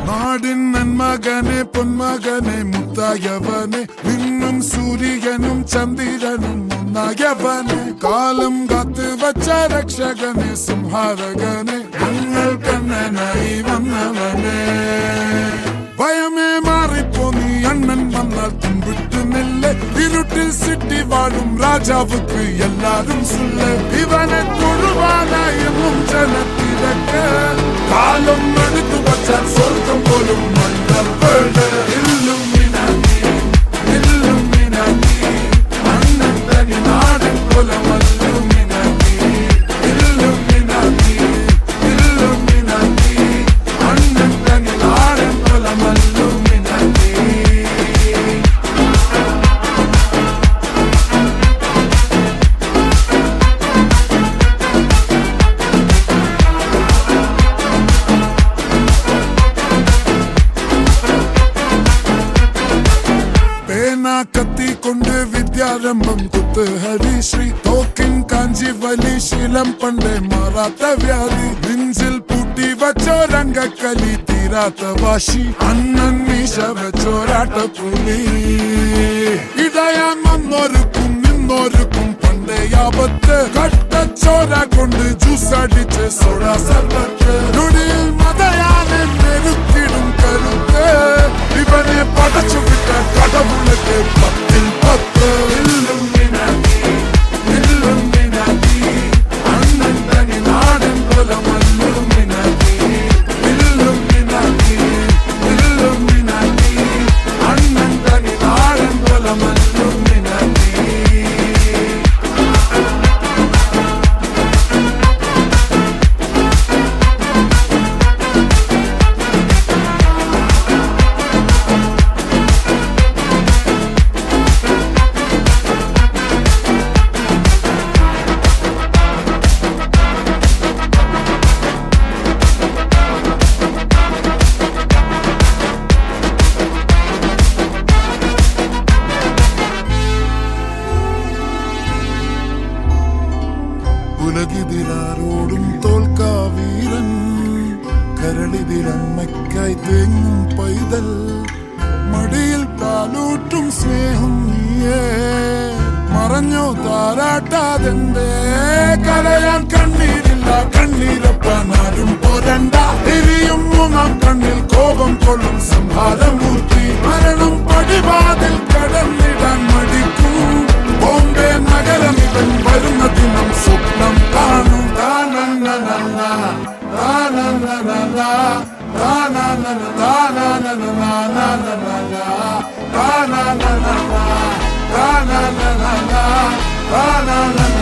നാടിൻ നന്മകനെ പൊന്മകനെ മുത്തായവനെ നിന്നും സൂര്യനും ചന്ദ്രനും ഒന്നായവനെ കാലം കാത്ത് വച്ച രക്ഷകനെ സംഹാരകനെ ഞങ്ങൾ കണ്ണനായി വന്നവനെ ഭയമേ മാറിപ്പോ നീ അണ്ണൻ വന്നാൽ തുമ്പിട്ട് നെല്ല് ഇരുട്ടിൽ സിറ്റി വാഴും രാജാവുക്ക് എല്ലാരും സുല്ല് ഇവനെ തൊഴുവാനായും ജനത്തിരക്ക് കാലം എടുത്തു വച്ചാൽ സ്വർഗം പോലും മണ്ണ ഇല്ലുമിനാറ്റി ഇല്ലുമിനാറ്റി അണ്ണൻ തനി നാടൻ കൊലമല്ലുമിനാറ്റി ഇല്ലുമിനാറ്റി ഇല്ലുമിനാറ്റി അണ്ണൻ തനി നാടൻ കൊലമല്ലുമിനാറ്റി കത്തിക്കൊണ്ട് വിദ്യാരംഭം കുത്ത് ഹരിശ്രീ തോക്കിൻ കാഞ്ചി വലി ശീലം പണ്ടേ മാറാത്ത വ്യാധി നെഞ്ചിൽ പൂട്ടി വച്ചോരംഗക്കലി തീരാത്ത വാശി അണ്ണൻ മീശ വെച്ചോരാട്ട പുലി ഇടയാൻ വന്നോർക്കും നിന്നോർക്കും പണ്ടേ ആപത്ത് കട്ടച്ചോര കൊണ്ട് ജ്യൂസ് അടിച്ച് സോഡ സർബത്ത് നൊടിയിൽ മതയാനെ നെരുക്കിടും കരുത്ത് ഇവനെ പടച്ചു വിട്ട കടവുളക്ക് പത്തിൽ പത്ത് ഇല്ലുമിനാറ്റി ഇല്ലുമിനാറ്റി അണ്ണൻ തനി നാടൻ കൊലമല്ലുമിനാറ്റി ഇല്ലുമിനാറ്റി ഇല്ലുമിനാറ്റി അണ്ണൻ തനി നാടൻ കൊലമല്ലുമിനാറ്റി ഉലകിതിരാരോടും തോൽക്കാ വീരൻ കരളിതിരമ്മയ്ക്കായി തേങ്ങും പൈതൽ മടിയിൽ പാലൂട്ടും സ്നേഹം നീയേ മറഞ്ഞോ താരാട്ടാതെന്തേ കരയാൻ കണ്ണീരില്ല കണ്ണീരപ്പാൻ ആരും പോരണ്ട എരിയും മൂന്നാം കണ്ണിൽ കോപം കൊള്ളും സംഹാരമൂർത്തി മരണം പടിവാതിൽ കടന്നിടാൻ മടിക്കും ബോംബെ നഗരം ഇവൻ വരുന്ന ദിനം സ്വപ്നം കാണും na